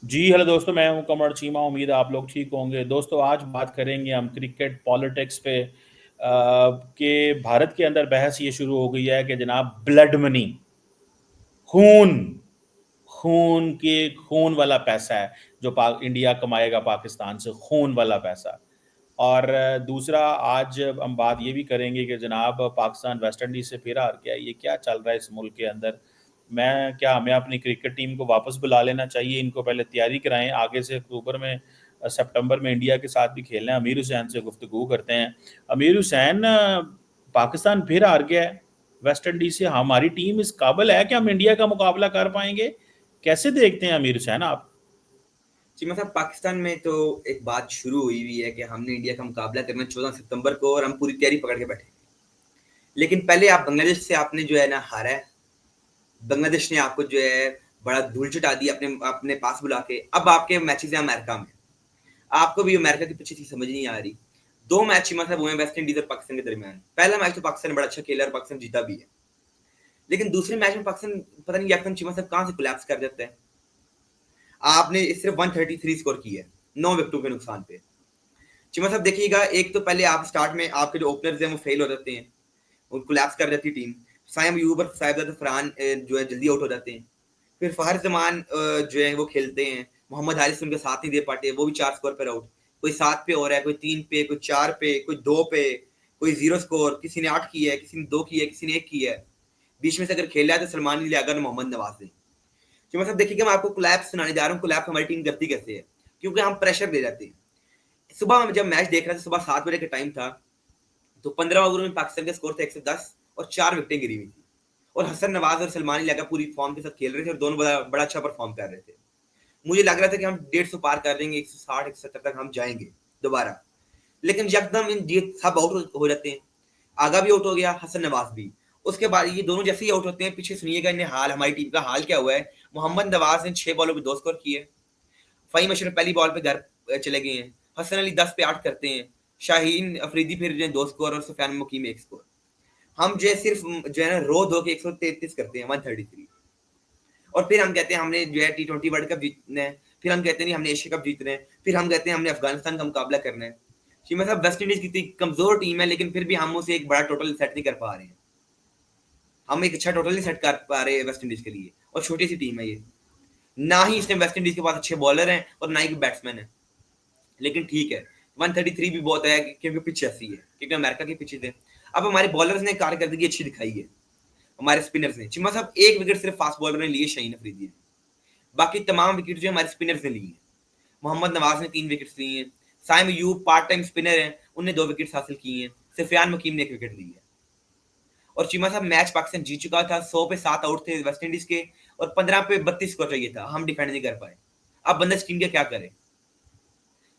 जी, hello दोस्तों, मैं हूं कमर चीमा। उम्मीद है आप लोग ठीक होंगे। दोस्तों, आज बात करेंगे हम क्रिकेट पॉलिटिक्स पे। कि भारत के अंदर बहस ये शुरू हो गई है कि जनाब ब्लड मनी, खून खून के खून वाला पैसा है जो पाक इंडिया कमाएगा पाकिस्तान से, खून वाला पैसा। और दूसरा, आज हम बात ये भी करेंगे कि जनाब पाकिस्तान वेस्ट इंडीज़ से फिर हार गया। ये क्या चल रहा है इस मुल्क के अंदर? मैं क्या हमें अपनी क्रिकेट टीम को वापस बुला लेना चाहिए? इनको पहले तैयारी कराएं, आगे से अक्टूबर में सितंबर में इंडिया के साथ भी खेलना है। अमीर हुसैन से गुफ्तगू करते हैं। अमीर हुसैन, पाकिस्तान फिर हार गया है वेस्ट इंडीज से। हमारी टीम इस काबिल है कि हम इंडिया का मुकाबला कर पाएंगे? कैसे देखते हैं अमीर हुसैन आप? जी मतलब पाकिस्तान में तो एक बात शुरू हुई हुई है कि हमने इंडिया का मुकाबला करना 14 सितंबर को और हम पूरी तैयारी पकड़ के बैठे। लेकिन पहले आप बांग्लादेश से आपने जो है ना हारा है। बांग्लादेश ने आपको जो है बड़ा धूल चटा दी अपने अपने पास बुला के। अब आपके मैचेस हैं अमेरिका में। आपको भी अमेरिका की पीछे चीज समझ नहीं आ रही। दो मैच मतलब हुए हैं वेस्ट इंडीज और पाकिस्तान के दरमियान। पहला मैच तो पाकिस्तान ने बड़ा अच्छा खेला और पाकिस्तान जीता भी है। लेकिन दूसरे मैच में पाकिस्तान पता नहीं यकदम चीमा साहब कहाँ से कोलैप्स कर जाता है। आपने सिर्फ 133 स्कोर की है 9 विकेटों के नुकसान पे। चिमा साहब देखिएगा, एक तो पहले आप स्टार्ट में आपके जो ओपनर्स हैं वो फेल हो जाते हैं, वो कोलैप्स कर जाती है टीम। साइम अयूब और साहिबजादा फरहान जो है जल्दी आउट हो जाते हैं। फिर फहर जमान जो है वो खेलते हैं, मोहम्मद हारिस उनका साथ नहीं दे पाते, वो भी 4 स्कोर पर आउट। कोई 7 पे हो रहा है, कोई 3 पे, कोई 4 पे, कोई 2 पे, कोई 0 स्कोर, किसी ने 8 की है, किसी ने 2 की है, किसी ने 1 की है। बीच में से अगर खेला है तो सलमान अली लियाकत और मोहम्मद नवाज ने। चिमा साहब देखिएगा, मैं आपको कोलैप्स सुनाने जा रहा हूँ। कोलैप्स हमारी टीम करती कैसे है, क्योंकि हम प्रेशर दे जाते हैं। सुबह में जब मैच देख रहा था, सुबह 7 बजे का टाइम था, तो 15 ओवर में पाकिस्तान का स्कोर था 110 और 4 विकेटें गिरी हुई थी। और हसन नवाज और सलमान लगा पूरी फॉर्म के साथ खेल रहे थे और दोनों बड़ा बड़ा अच्छा परफॉर्म कर रहे थे। मुझे लग रहा था कि हम 150 पार कर देंगे, 160 170 तक हम जाएंगे दोबारा। लेकिन यकदम इन ये सब आउट हो जाते हैं। आगा भी आउट हो गया, हसन नवाज भी। उसके बाद ये दोनों जैसे ही आउट होते हैं, पीछे सुनिएगा इन्हें हाल, हमारी टीम का हाल क्या हुआ है। मोहम्मद नवाज ने 6 बॉलों में 2 स्कोर किए। फ़हीम अशरफ पहली बॉल पे घर चले गए हैं। हसन अली 10 पे 8 करते हैं। शाहीन अफरीदी फिर जो है 2 स्कोर और सुफियान मुकीम 1 स्कोर। हम जो है सिर्फ जो है ना रो धो के 133 करते हैं, 133। और फिर हम कहते हैं हमने जो है T20 वर्ल्ड कप जीतना है। फिर हम कहते हैं नहीं हमने एशिया कप जीतना है। फिर हम कहते हैं हमने अफगानिस्तान का मुकाबला करना है। जी मतलब वेस्ट इंडीज की कमजोर टीम है, लेकिन फिर भी हम उसे एक बड़ा टोटल सेट नहीं कर पा रहे हैं। हम एक अच्छा टोटल नहीं सेट कर पा रहे हैं वेस्ट इंडीज के लिए, और छोटी सी टीम है ये। ना ही इसने वेस्ट इंडीज के पास अच्छे बॉलर हैं और ना ही बैट्समैन है। लेकिन ठीक है, 133 भी बहुत है क्योंकि पिच ऐसी है, क्योंकि अमेरिका के पिचेस है। अब हमारे बॉलर्स ने कारकर्दगी अच्छी दिखाई है। हमारे स्पिनर्स ने, चिम्मा साहब, एक विकेट सिर्फ फास्ट बॉलर ने लिए, शाहीन अफरीदी ने। बाकी तमाम विकेट जो हमारे स्पिनर्स ने लिए हैं। मोहम्मद नवाज ने 3 विकेट लिए हैं। Saim Ayub part time spinner हैं, उनने 2 विकेट हासिल किए हैं। सफियान मुकीम ने 1 विकेट ली है। और चिमा साहब मैच पाकिस्तान जीत चुका था। 100 पे 7 आउट थे वेस्ट इंडीज के, और 15 पे 32 स्कोर चाहिए था, हम डिफेंड नहीं कर पाए। अब बंदा टीम का क्या करे,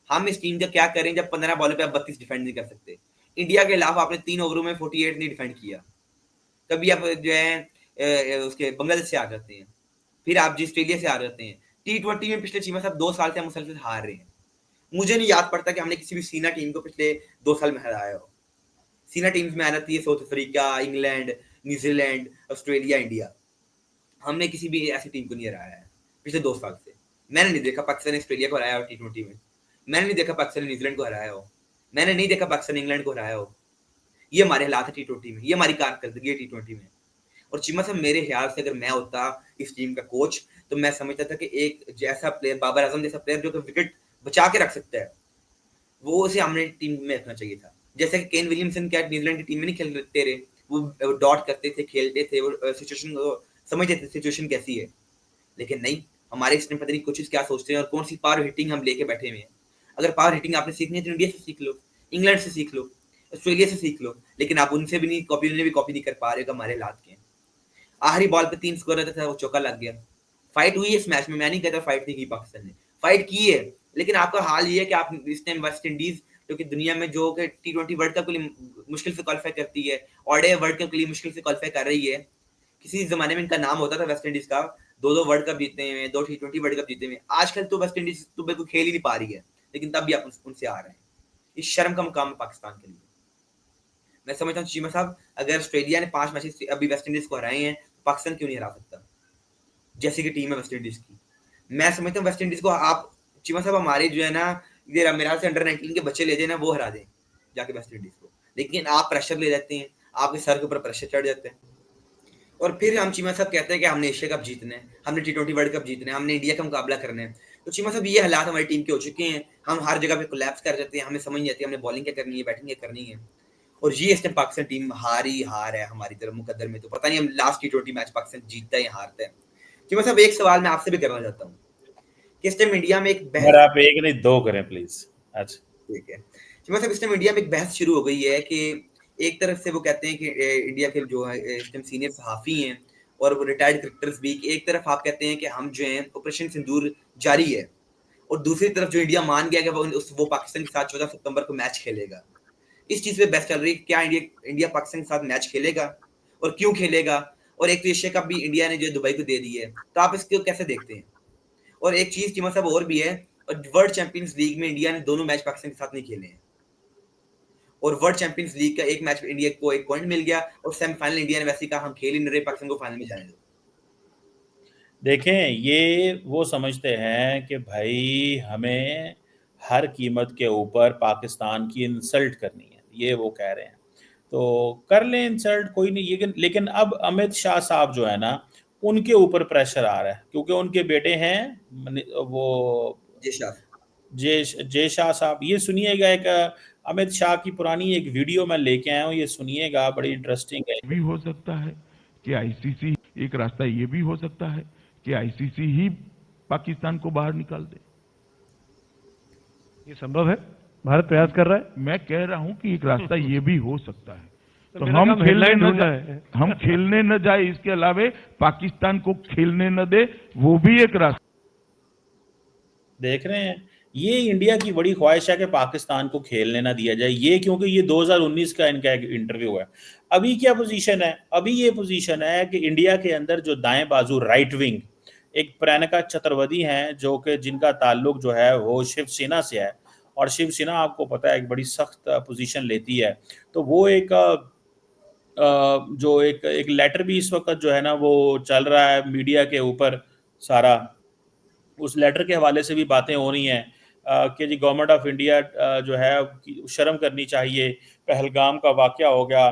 हम इस टीम का क्या करें जब 15 बॉलों पे आप 32 डिफेंड नहीं कर सकते। इंडिया के खिलाफ आपने 3 ओवरों में 48 नहीं डिफेंड किया। कभी आप जो है उसके बांग्लादेश से आ जाते हैं, फिर आप जी ऑस्ट्रेलिया से आ जाते हैं। T20 में पिछले चीमा साहब 2 साल से हम मुसलसल हार रहे हैं। मुझे नहीं याद पड़ता कि हमने किसी भी सीना टीम को पिछले 2 साल में हराया हो। सीना टीम्स में आ जाती है south Africa, England, New Zealand, Australia, India. हमने किसी भी ऐसी टीम को नहीं हराया है पिछले 2 साल से। मैंने नहीं देखा पाकिस्तान ने ऑस्ट्रेलिया को हराया हो T20 में। मैंने नहीं देखा पाकिस्तान ने न्यूजीलैंड को हराया हो। मैंने नहीं देखा पाकिस्तान ने इंग्लैंड को हराया हो। ये हमारे हालात है T20 में, ये हमारी कारकर्दगी है T20 में। और चिमा साहब, मेरे ख्याल से अगर मैं होता इस टीम का कोच, तो मैं समझता था कि एक जैसा प्लेयर, बाबर आजम जैसा प्लेयर जो कि विकेट बचा के रख सकता है, वो उसे हमने टीम में रखना चाहिए था। जैसे कि केन विलियमसन क्या न्यूजीलैंड की टीम में नहीं खेलते रहे, वो डॉट करते थे, खेलते थे, वो सिचुएशन समझते थे सिचुएशन कैसी है। लेकिन नहीं, हमारे इसमें पता नहीं कोचेस क्या सोचते हैं और कौन सी पावर हिटिंग हम लेके बैठे हुए हैं। अगर पावर हिटिंग आपने सीखनी है तो इंडिया से सीख लो, इंग्लैंड से सीख लो, ऑस्ट्रेलिया से सीख लो। लेकिन आप उनसे भी नहीं कॉपी, उन्हें भी कॉपी नहीं कर पा रहे हो हमारे हालात के। आखिरी बॉल पे 3 स्कोर रहता था, वो चौका लग गया। फाइट हुई है इस मैच में, मैं नहीं कहता फाइट नहीं की पाकिस्तान ने, फाइट की है। लेकिन आपका हाल ये है कि आप इस टाइम वेस्ट इंडीज, जो कि दुनिया में जो कि T20 वर्ल्ड कप के लिए मुश्किल से क्वालिफाई करती है, ओडीआई वर्ल्ड कप के लिए मुश्किल से क्वालिफाई कर रही है। किसी जमाने में इनका नाम होता था वेस्ट इंडीज का, 2-2 वर्ल्ड कप जीते हुए, 2 T20 वर्ल्ड कप जीते हुए। आजकल तो वेस्ट इंडीज तो बिल्कुल खेल ही नहीं पा रही है, लेकिन तब भी आप उनसे आ रहे हैं। इस शर्म का मुकाम है पाकिस्तान के लिए। मैं समझता हूँ चीमा साहब, अगर ऑस्ट्रेलिया ने 5 मैचेस अभी वेस्ट इंडीज को हराए हैं, तो पाकिस्तान क्यों नहीं हरा सकता, जैसे कि टीम है वेस्ट इंडीज की। मैं समझता हूँ वेस्ट इंडीज को आप चीमा साहब हमारे जो है ना इधर मेरे से अंडर 19 के बच्चे ले देना वो हरा दें जाके वेस्ट इंडीज को, लेकिन आप प्रेशर ले जाते हैं, आपके सर के ऊपर प्रेशर चढ़ जाता है। और फिर हम चीमा साहब कहते हैं कि हमने एशिया कप जीतना है, हमने T20 वर्ल्ड कप जीतना है, हमने इंडिया का मुकाबला करना है। तो चीमा साहब ये हालात हमारी टीम के हो चुके हैं, हम हर जगह पे कोलैप्स कर जाते हैं, हमें समझ नहीं आती हमने बॉलिंग क्या करनी है, बैटिंग क्या करनी है। और ये इस टाइम पाकिस्तान टीम हार है हमारी तरफ मुकद्दर में, तो पता नहीं हम लास्ट T20 मैच पाकिस्तान जीतता है या हारता है। चीमा साहब एक सवाल मैं आपसे भी करना चाहता हूँ कि इस टाइम इंडिया में एक अगर बहस, आप एक नहीं दो करें प्लीज। अच्छा। ठीक है चीमा साहब, इस टाइम इंडिया में एक बहस शुरू हो गई है कि एक तरफ से वो कहते हैं कि इंडिया के जो है इस टाइम सीनियर सहाफ़ी हैं और वो रिटायर्ड क्रिकेटर्स भी, कि एक तरफ आप कहते हैं कि हम जो हैं ऑपरेशन सिंदूर जारी है, और दूसरी तरफ जो इंडिया मान गया कि वो पाकिस्तान के साथ 14 सितंबर को मैच खेलेगा। इस चीज़ पे बहस चल रही है, क्या इंडिया इंडिया पाकिस्तान के साथ मैच खेलेगा और क्यों खेलेगा? और एक तो एशिया कप भी इंडिया ने जो दुबई को दे दी है, तो आप इसको कैसे देखते हैं? और एक चीज़ चीमा साहब और भी है, वर्ल्ड चैंपियंस लीग में इंडिया ने दोनों मैच पाकिस्तान के साथ नहीं खेले हैं, और वर्ल्ड चैंपियंस लीग का एक मैच इंडिया को एक पॉइंट मिल गया, और सेमीफाइनल इंडिया ने वैसे ही कहा हम खेल ही नहीं रहे, पाकिस्तान को फाइनल में जाने दो। देखें, ये वो समझते हैं कि भाई हमें हर कीमत के ऊपर पाकिस्तान की इंसल्ट करनी है, ये वो कह रहे हैं। तो कर लें इंसल्ट, कोई नहीं। लेकिन अब अमित शाह साहब जो है ना, उनके ऊपर प्रेशर आ रहा है क्योंकि उनके बेटे हैं वो जी शाह। जय शाह साहब। ये सुनिएगा, एक अमित शाह की पुरानी एक वीडियो मैं लेके आया हूँ, ये सुनिएगा, बड़ी इंटरेस्टिंग है। भी हो सकता है कि आईसीसी, एक रास्ता ये भी हो सकता है कि आईसीसी ही पाकिस्तान को बाहर निकाल दे। ये संभव है, भारत प्रयास कर रहा है। मैं कह रहा हूं कि एक रास्ता ये भी हो सकता है। तो मेरा हम काम खेलने headline न ढूंढना जाए, है। हम खेलने न जाए, इसके अलावे पाकिस्तान को खेलने न दे, वो भी एक रास्ता। देख रहे हैं, ये इंडिया की बड़ी ख्वाहिश है कि पाकिस्तान को खेलने ना दिया जाए, ये क्योंकि ये 2019 का इनका एक इंटरव्यू है। अभी क्या पोजीशन है? अभी ये पोजीशन है कि इंडिया के अंदर जो दाएं बाजू राइट विंग एक प्रियंका चतुर्वेदी हैं, जो कि जिनका ताल्लुक जो है वो शिवसेना से है, और शिवसेना आपको पता है एक बड़ी सख्त पोजीशन लेती है। तो वो एक जो एक एक लेटर भी इस वक्त जो है ना वो चल रहा है मीडिया के ऊपर सारा, उस लेटर के हवाले से भी बातें हो रही हैं कि जी गवर्नमेंट ऑफ इंडिया जो है शर्म करनी चाहिए, पहलगाम का वाकया हो गया,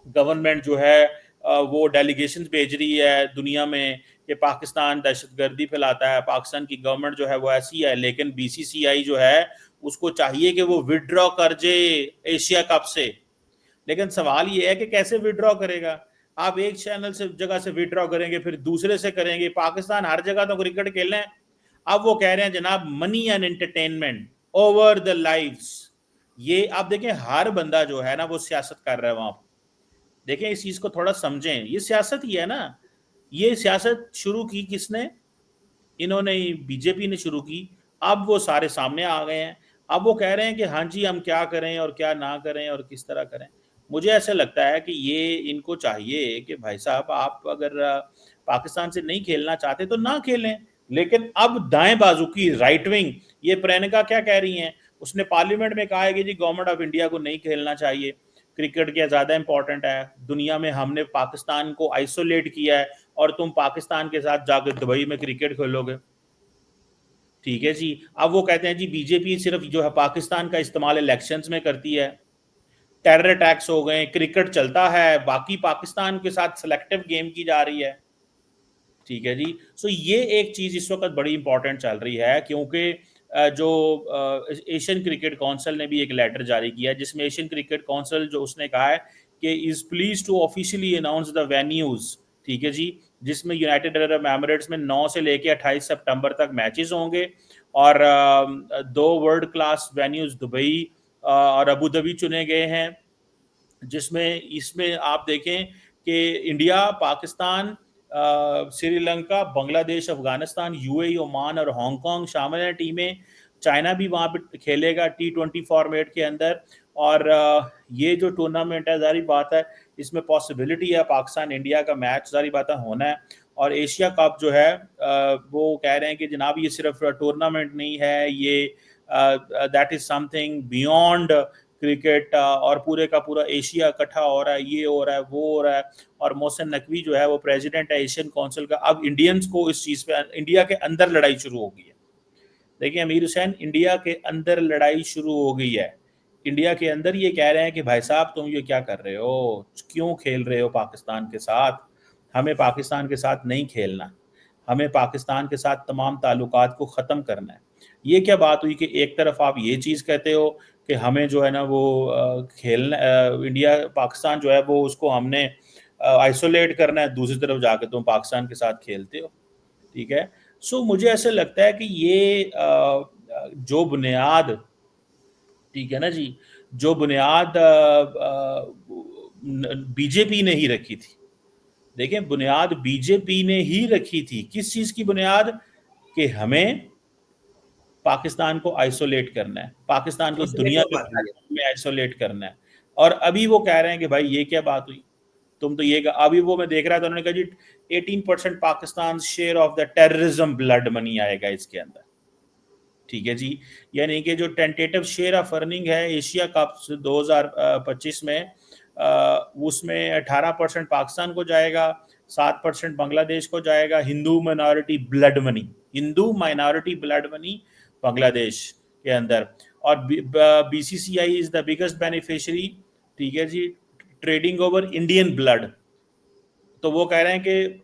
गवर्नमेंट जो है वो डेलीगेशंस भेज रही है दुनिया में कि पाकिस्तान दहशतगर्दी फैलाता है, पाकिस्तान की गवर्नमेंट जो है वो ऐसी है, लेकिन बीसीसीआई जो है उसको चाहिए कि वो विदड्रॉ कर जाए एशिया कप से। लेकिन सवाल ये है कि कैसे विड्रॉ करेगा? आप एक चैनल से जगह से विड्रॉ करेंगे, फिर दूसरे से करेंगे। पाकिस्तान हर जगह तो क्रिकेट खेल रहे हैं। अब वो कह रहे हैं जनाब money and entertainment over the lives. ये आप देखें, हर बंदा जो है ना वो सियासत कर रहा है वहां। देखें, इस चीज को थोड़ा समझें, ये सियासत ही है ना। ये सियासत शुरू की किसने? इन्होंने, बीजेपी ने शुरू की। अब वो सारे सामने आ गए हैं। अब वो कह रहे हैं कि हाँ जी हम क्या करें और क्या ना करें और किस तरह करें। मुझे ऐसा लगता है कि ये इनको चाहिए कि भाई साहब आप अगर पाकिस्तान से नहीं खेलना चाहते तो ना खेलें। लेकिन अब दाएं बाजू की राइट विंग, ये प्रियंका क्या कह रही हैं? उसने पार्लियामेंट में कहा है कि जी गवर्नमेंट ऑफ इंडिया को नहीं खेलना चाहिए, क्रिकेट क्या ज़्यादा इंपॉर्टेंट है दुनिया में, हमने पाकिस्तान को आइसोलेट किया है और तुम पाकिस्तान के साथ जाकर दुबई में क्रिकेट खेलोगे। ठीक है जी। अब वो कहते हैं जी बीजेपी सिर्फ जो है पाकिस्तान का इस्तेमाल इलेक्शंस में करती है, टेरर अटैक्स हो गए, क्रिकेट चलता है, बाकी पाकिस्तान के साथ सिलेक्टिव गेम की जा रही है। ठीक है जी। सो ये एक चीज इस वक्त बड़ी इंपॉर्टेंट चल रही है, क्योंकि जो एशियन क्रिकेट काउंसिल ने भी एक लेटर जारी किया है, जिसमें एशियन क्रिकेट काउंसिल जो उसने कहा है कि is please to officially announce the venues. ठीक है जी। जिसमें यूनाइटेड अरब एमिरेट्स में 9 से लेके 28 सितंबर तक मैचेस होंगे, और दो वर्ल्ड क्लास वेन्यूज दुबई और अबू धाबी चुने गए हैं, जिसमें इसमें आप देखें कि India, Pakistan, Sri Lanka, Bangladesh, Afghanistan, UAE, Oman और हांगकांग शामिल हैं टीमें। चाइना भी वहाँ पे खेलेगा T20 फॉर्मेट के अंदर। और ये जो टूर्नामेंट है, जारी बात है इसमें पॉसिबिलिटी है पाकिस्तान इंडिया का मैच जारी बात है होना है। और एशिया कप जो है वो कह रहे हैं कि जनाब ये सिर्फ टूर्नामेंट नहीं है, ये that is something beyond cricket और पूरे का पूरा एशिया इकट्ठा हो रहा है, ये हो रहा है, वो हो रहा है, और मोहसिन नकवी जो है वो प्रेसिडेंट है एशियन काउंसिल का। अब इंडियंस को इस चीज़ पे, इंडिया के अंदर लड़ाई शुरू हो गई है। देखिए अमीर हुसैन, इंडिया के अंदर लड़ाई शुरू हो गई है। इंडिया के अंदर ये कह रहे हैं कि भाई साहब तुम ये क्या कर रहे हो, क्यों खेल रहे हो पाकिस्तान के साथ, हमें पाकिस्तान के साथ नहीं खेलना, हमें पाकिस्तान के साथ तमाम ताल्लुकात को ख़त्म करना है। ये क्या बात हुई कि एक तरफ आप ये चीज़ कहते हो कि हमें जो है ना वो खेलना, इंडिया पाकिस्तान जो है वो उसको हमने आइसोलेट करना है, दूसरी तरफ जाके तुम पाकिस्तान के साथ खेलते हो। ठीक है। सो मुझे ऐसे लगता है कि ये जो बुनियाद, ठीक है ना जी, जो बुनियाद बीजेपी ने ही रखी थी। देखें, बुनियाद बीजेपी ने ही रखी थी। किस चीज की बुनियाद? कि हमें पाकिस्तान को आइसोलेट करना है, पाकिस्तान को उसमें दुनिया तो बात नहीं है। में आइसोलेट करना है। और अभी वो कह रहे हैं कि भाई ये क्या बात हुई, तुम तो ये अभी वो मैं देख रहा था, उन्होंने कहा जी 18% Pakistan share of the terrorism blood money आएगा इसके अंदर। ठीक है जी। यानी कि जो टेंटेटिव शेयर ऑफ अर्निंग है एशिया कप 2025 में, उसमें 18% पाकिस्तान को जाएगा, 7% बांग्लादेश को जाएगा। Hindu minority blood money, Hindu minority blood money Bangladesh के अंदर। और BCCI is the biggest beneficiary, ठीक है जी, ट्रेडिंग ओवर इंडियन ब्लड। तो वो कह रहे हैं कि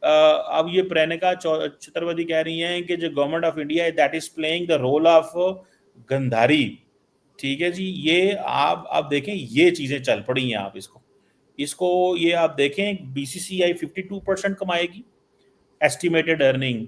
अब ये प्रेरणिका चतुर्वेदी कह रही हैं कि जो गवर्नमेंट ऑफ इंडिया है that is playing the role of Gandhari. ठीक है जी। ये आप देखें, ये चीजें चल पड़ी हैं। आप इसको इसको ये आप देखें, बीसीसीआई 52% कमाएगी एस्टिमेटेड अर्निंग,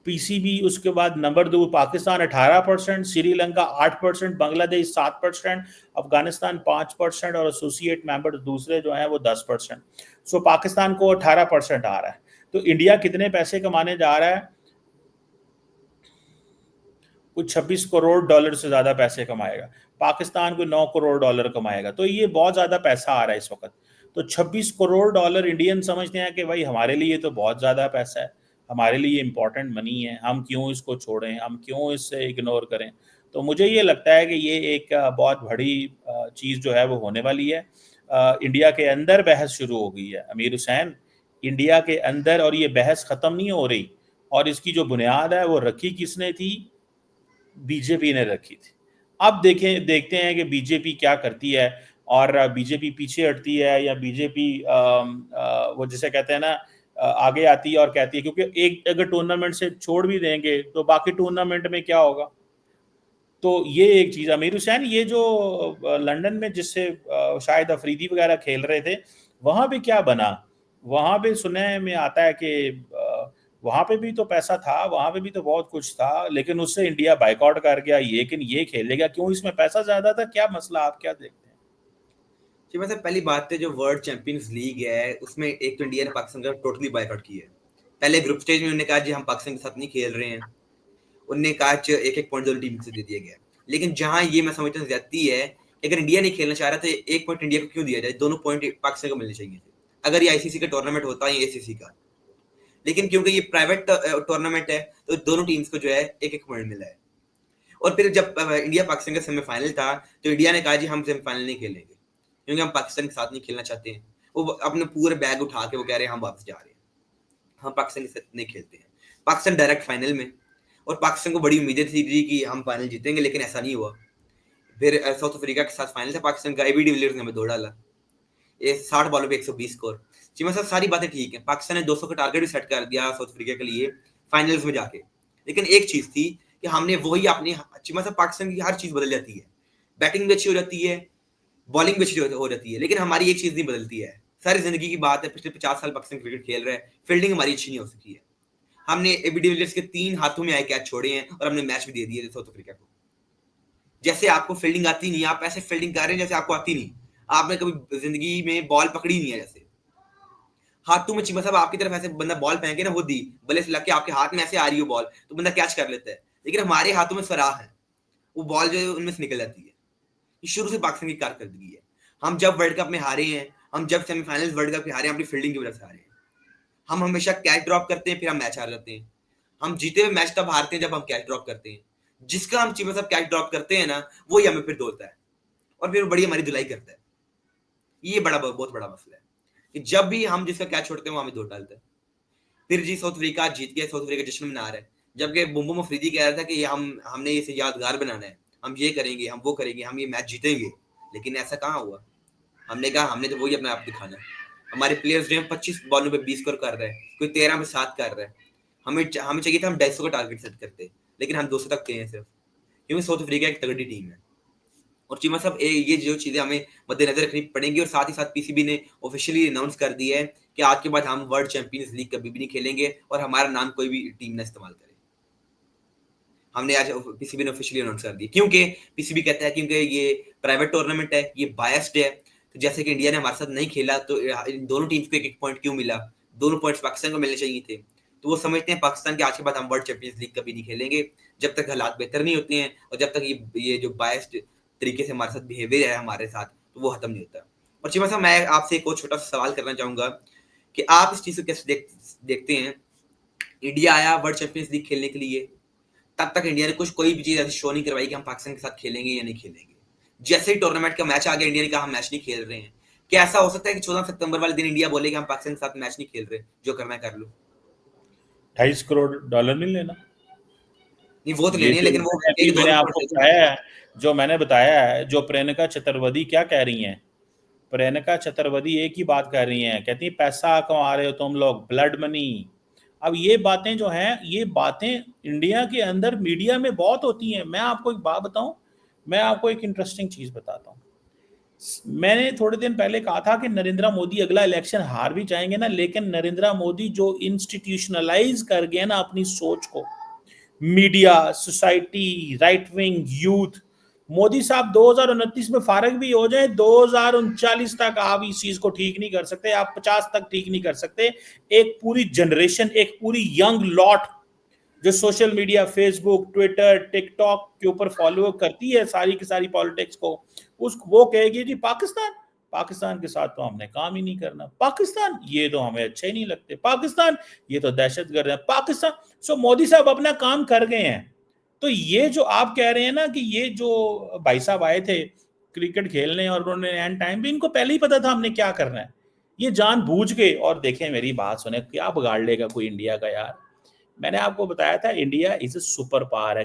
पीसीबी उसके बाद नंबर 2 पाकिस्तान 18%, श्रीलंका 8%, बांग्लादेश 7%, अफगानिस्तान 5% और एसोसिएट मेंबर दूसरे जो हैं वो 10%। सो पाकिस्तान को 18% आ रहा है। तो इंडिया कितने पैसे कमाने जा रहा है? कुछ 26 करोड़ डॉलर से ज्यादा पैसे कमाएगा। पाकिस्तान को 9 करोड़ डॉलर कमाएगा। तो ये बहुत ज्यादा पैसा आ रहा है इस वक्त। तो 26 करोड़ डॉलर इंडियन समझते हैं कि भाई हमारे लिए तो बहुत ज्यादा पैसा है, हमारे लिए इंपॉर्टेंट मनी है, हम क्यों इसको छोड़ें, हम क्यों इससे इग्नोर करें। तो मुझे ये लगता है कि ये एक बहुत बड़ी चीज़ जो है वो होने वाली है। इंडिया के अंदर बहस शुरू हो गई है अमीर हुसैन, इंडिया के अंदर, और ये बहस ख़त्म नहीं हो रही। और इसकी जो बुनियाद है वो रखी किसने थी? बीजेपी ने रखी थी। अब देखते हैं कि बीजेपी क्या करती है, और बीजेपी पीछे हटती है या बीजेपी वो जिसे कहते हैं ना आगे आती है और कहती है, क्योंकि एक अगर टूर्नामेंट से छोड़ भी देंगे तो बाकी टूर्नामेंट में क्या होगा। तो ये एक चीज़। अमीर हुसैन, ये जो लंदन में जिससे शायद अफरीदी वगैरह खेल रहे थे, वहाँ पे क्या बना? वहाँ पे सुनने में आता है कि वहाँ पे भी तो पैसा था, वहाँ पे भी तो बहुत कुछ था, लेकिन उससे इंडिया बाइकआउट कर गया। लेकिन ये खेलेगा क्यों? इसमें पैसा ज्यादा था, क्या मसला, आप क्या देखते हैं? जी मतलब पहली बात है, जो वर्ल्ड चैंपियंस लीग है उसमें एक तो इंडिया ने पाकिस्तान का टोटली बाइकआउट किया है। पहले ग्रुप स्टेज में उन्होंने कहा जी हम पाकिस्तान के साथ नहीं खेल रहे हैं, उन्होंने कहा एक एक पॉइंट दोनों टीम से दे दिया गया। लेकिन जहां ये मैं समझता हूँ ज्यादती है, अगर इंडिया नहीं खेलना चाह रहा तो एक पॉइंट इंडिया को क्यों दिया जाए? दोनों पॉइंट पाकिस्तान को मिलने चाहिए थे अगर ये आईसीसी का टूर्नामेंट होता है या एसीसी का। लेकिन क्योंकि ये प्राइवेट टूर्नामेंट है तो दोनों टीम्स को जो है एक एक पॉइंट मिला है। और फिर जब इंडिया पाकिस्तान का सेमीफाइनल था तो इंडिया ने कहा जी हम सेमीफाइनल नहीं खेलेंगे क्योंकि हम पाकिस्तान के साथ नहीं खेलना चाहते हैं। वो अपने पूरे बैग उठा के वो कह रहे हैं हम वापस जा रहे हैं, हम पाकिस्तान के साथ नहीं खेलते हैं। पाकिस्तान डायरेक्ट फाइनल में, और पाकिस्तान को बड़ी उम्मीदें थी कि हम फाइनल जीतेंगे, लेकिन ऐसा नहीं हुआ। फिर साउथ अफ्रीका के साथ फाइनल था पाकिस्तान का, एबी डिविलियर्स ने हमें दो डाला, ये 60 बॉलों पे 120 स्कोर। जी मैं सारी बातें ठीक है, पाकिस्तान ने 200 का टारगेट भी सेट कर दिया साउथ अफ्रीका के लिए फाइनल्स में जाके। लेकिन एक चीज थी कि हमने वही अपनी चिमा साहब, पाकिस्तान की हर चीज बदल जाती है, बैटिंग भी अच्छी हो जाती है, बॉलिंग भी अच्छी हो जाती है, लेकिन हमारी एक चीज नहीं बदलती है। सारी जिंदगी की बात है, पिछले 50 साल पाकिस्तान क्रिकेट खेल रहा है, फील्डिंग हमारी अच्छी नहीं हो सकी है। हमने एबी डिविलियर्स के 3 हाथों में आए कैच छोड़े हैं और हमने मैच भी दे दिए साउथ अफ्रीका को। जैसे आपको फील्डिंग आती नहीं, आप ऐसे फील्डिंग कर रहे हैं जैसे आपको आती नहीं, आपने कभी जिंदगी में बॉल पकड़ी नहीं है। जैसे हाथों में चिमा साहब आपकी तरफ ऐसे बंदा बॉल फेंके ना, वो दी भले से लग के आपके हाथ में ऐसे आ रही हो बॉल तो बंदा कैच कर लेता है, लेकिन हमारे हाथों में सराह है, वो बॉल जो है उनमें से निकल जाती है। ये शुरू से पाकिस्तान की कारकर्दगी है। हम जब वर्ल्ड कप में हारे हैं, हम जब सेमीफाइनल वर्ल्ड कप में हारे हैं, अपनी फील्डिंग की वजह से हारे हैं। हम हमेशा कैच ड्रॉप करते हैं, फिर हम मैच हार जाते हैं। हम जीते हुए मैच तब हारते हैं जब हम कैच ड्रॉप करते हैं। जिसका हम चिमा साहब कैच ड्रॉप करते हैं ना, वही हमें फिर दौलता है। और फिर वो बड़ी हमारी धुलाई करता है। ये बहुत बड़ा मसला है कि जब भी हम जिसका कैच छोड़ते हैं वो हमें धो डालता है। फिर जी साउथ अफ्रीका जीत गया, साउथ अफ्रीका जश्न मना रहा है, जबकि बुम्बो मफरीदी कह रहा था कि हमने इसे यादगार बनाना है, हम ये करेंगे, हम वो करेंगे, हम ये मैच जीतेंगे। लेकिन ऐसा कहाँ हुआ? हमने कहा हमने तो वही अपने आप दिखाना है। हमारे प्लेयर्स जो 25 बॉलों पे 20 स्कोर कर रहे हैं, कोई 13 में 7 कर रहा है। हमें चाहिए था हम 250 का टारगेट सेट करते, लेकिन हम 200 तक गए हैं सिर्फ, क्योंकि साउथ अफ्रीका एक तगड़ी टीम है। और चीमा साहब ये जो चीजें हमें मद्देनजर रखनी पड़ेंगी, और साथ ही साथ पीसीबी ने ऑफिशियली अनाउंस कर दिया है कि आज के बाद हम वर्ल्ड चैंपियंस लीग कभी भी नहीं खेलेंगे और हमारा नाम कोई भी टीम ना इस्तेमाल करे। हमने आज पीसीबी ने ऑफिशियली अनाउंस कर दिया, क्योंकि पीसीबी कहता है क्योंकि ये प्राइवेट टूर्नामेंट है, ये बायस्ड है। तो जैसे कि इंडिया ने हमारे साथ नहीं खेला तो इन दोनों टीम्स को एक पॉइंट क्यों मिला? दोनों पॉइंट्स पाकिस्तान को मिलने चाहिए थे। तो वो समझते हैं पाकिस्तान के आज के बाद हम वर्ल्ड चैंपियंस लीग कभी नहीं खेलेंगे जब तक हालात बेहतर नहीं होते हैं, और जब तक ये जो बायस्ड तरीके से हमारे साथ बिहेवियर है हमारे साथ, तो वो खत्म नहीं होता। और चीमा साहब मैं आपसे एक और छोटा सा सवाल करना चाहूंगा कि आप इस चीज को कैसे देखते हैं? इंडिया आया वर्ल्ड चैंपियंस लीग खेलने के लिए, तब तक इंडिया ने कोई भी चीज ऐसी शो नहीं करवाई कि हम पाकिस्तान के साथ खेलेंगे या नहीं खेलेंगे। जैसे ही टूर्नामेंट का मैच आ गया, इंडिया ने कहा हम मैच नहीं खेल रहे हैं। क्या ऐसा हो सकता है कि 14 सितंबर वाले दिन इंडिया बोले कि हम पाकिस्तान के साथ मैच नहीं खेल रहे, जो करना है कर लो? $250 करोड़ नहीं लेना? नहीं वो तो लेने हैं, लेकिन वो मैंने आपको बताया है, जो मैंने बताया है, जो प्रियंका चतुर्वेदी क्या कह रही हैं, प्रियंका चतुर्वेदी एक ही बात कह रही हैं, कहती पैसा कमा रहे हो तुम लोग, ब्लड मनी। अब ये बातें जो हैं, ये बातें इंडिया के अंदर मीडिया में बहुत होती हैं। मैं आपको एक बात बताऊं, मैं आपको एक इंटरेस्टिंग चीज बताता हूं। मैंने थोड़े दिन पहले कहा था कि नरेंद्र मोदी अगला इलेक्शन हार भी जाएंगे ना, लेकिन नरेंद्र मोदी जो इंस्टीट्यूशनलाइज कर गए ना अपनी सोच को, media, society, right wing, youth, Modi साहब 2029 में फारग भी हो जाए, 2039 तक आप इस चीज को ठीक नहीं कर सकते, आप 50 तक ठीक नहीं कर सकते। एक पूरी जनरेशन, एक पूरी यंग लॉट जो social media, Facebook, Twitter, TikTok के ऊपर फॉलो करती है सारी की सारी पॉलिटिक्स को, वो कहेगी जी पाकिस्तान के साथ तो हमने काम ही नहीं करना, पाकिस्तान ये तो हमें अच्छे ही नहीं लगते, पाकिस्तान ये तो दहशतगर्द है, पाकिस्तान। सो मोदी साहब अपना काम कर गए हैं। तो ये जो आप कह रहे हैं ना कि ये जो भाई साहब आए थे क्रिकेट खेलने और उन्होंने एंड टाइम पे, इनको पहले ही पता था हमने क्या करना है, ये जानबूझ के। और देखें मेरी बात सुने, क्या बिगाड़ लेगा कोई इंडिया का यार? मैंने आपको बताया था India is a super power है,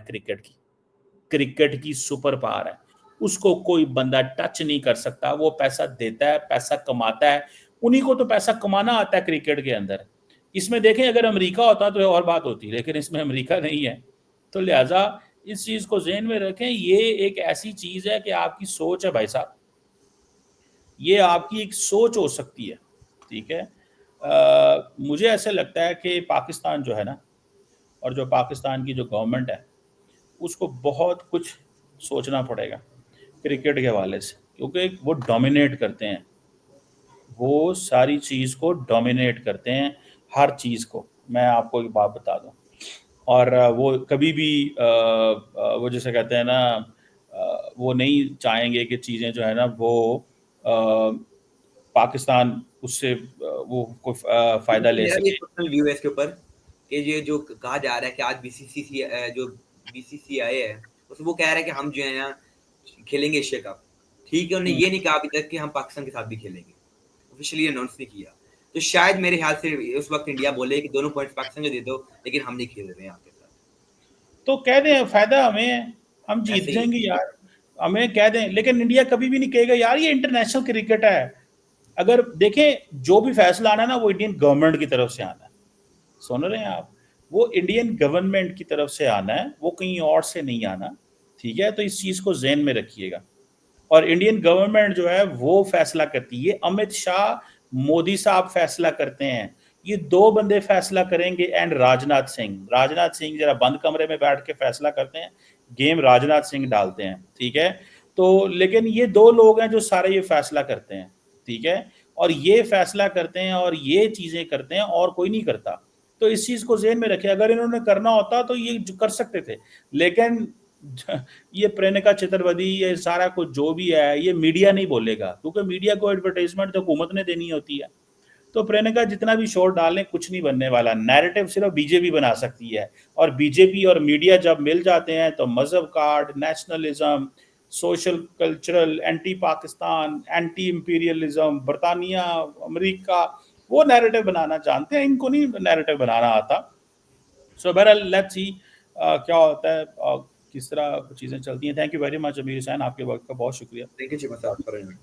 क्रिकेट की सुपर पावर है, उसको कोई बंदा टच नहीं कर सकता। वो पैसा देता है, पैसा कमाता है, उन्हीं को तो पैसा कमाना आता है क्रिकेट के अंदर। इसमें देखें अगर अमेरिका होता तो और बात होती, लेकिन इसमें अमेरिका नहीं है। तो लिहाजा इस चीज को ज़हन में रखें, ये एक ऐसी चीज है कि आपकी सोच है भाई साहब, ये आपकी एक सोच हो सकती है, ठीक है। मुझे ऐसे लगता है कि पाकिस्तान जो है ना, और जो पाकिस्तान की जो गवर्नमेंट है, उसको बहुत कुछ सोचना पड़ेगा क्रिकेट के हवाले से, क्योंकि वो डोमिनेट करते हैं, वो सारी चीज़ को डोमिनेट करते हैं, हर चीज़ को। मैं आपको एक बात बता दूं, और वो कभी भी वो जैसे कहते हैं ना, वो नहीं चाहेंगे कि चीज़ें जो है ना वो पाकिस्तान उससे वो कोई फ़ायदा ले मेरा सके। ये पर्सनल व्यू है इसके ऊपर कि ये जो कहा जा रहा है कि आज बीसीसीआई है, उसमें वो कह रहा है कि हम जो है ना खेलेंगे एशिया कप। ठीक है, उन्होंने ये नहीं कहा अभी तक कि हम पाकिस्तान के साथ भी खेलेंगे, ऑफिशियली अनाउंस नहीं किया। तो शायद मेरे ख्याल से उस वक्त इंडिया बोले कि दोनों पॉइंट्स पाकिस्तान को दे दो, लेकिन हम नहीं खेल रहे हैं आपके साथ। तो कह दें फायदा हमें है, हम जीत जाएंगे यार, हमें कह दें। लेकिन इंडिया कभी भी नहीं कहेगा यार ये इंटरनेशनल क्रिकेट है। अगर देखें जो भी फैसला आना है ना, वो इंडियन गवर्नमेंट की तरफ से आना है, सुन रहे हैं आप? वो इंडियन गवर्नमेंट की तरफ से आना है, वो कहीं और से नहीं आना, ठीक है। तो इस चीज को ज़हन में रखिएगा। और इंडियन गवर्नमेंट जो है वो फैसला करती है, अमित शाह, मोदी साहब फैसला करते हैं, ये दो बंदे फैसला करेंगे, एंड राजनाथ सिंह जरा बंद कमरे में बैठ के फैसला करते हैं, गेम राजनाथ सिंह डालते हैं, ठीक है। तो लेकिन ये दो लोग हैं जो सारे ये फैसला करते हैं, ठीक है, और ये फैसला करते हैं और ये चीजें करते हैं, और कोई नहीं करता। तो इस चीज को ज़हन में रखिए, अगर इन्होंने करना होता तो ये कर सकते थे, लेकिन ये प्रियंका चतुर्वेदी, ये सारा कुछ जो भी है, ये मीडिया नहीं बोलेगा, क्योंकि मीडिया को एडवर्टाइजमेंट तो हुकूमत ने देनी होती है। तो प्रियंका जितना भी शोर डालें कुछ नहीं बनने वाला, नैरेटिव सिर्फ बीजेपी बना सकती है। और बीजेपी और मीडिया जब मिल जाते हैं तो मजहब card, nationalism, social cultural, anti Pakistan, anti imperialism, बरतानिया, अमेरिका, वो नैरेटिव बनाना जानते हैं, इनको नहीं नैरेटिव बनाना आता। सो बहरहाल लेट्स सी क्या होता है, किस तरह चीज़ें चलती हैं। थैंक यू वेरी मच अमीर हुसैन, आपके वक्त का बहुत शुक्रिया। थैंक यू चीमा साहब।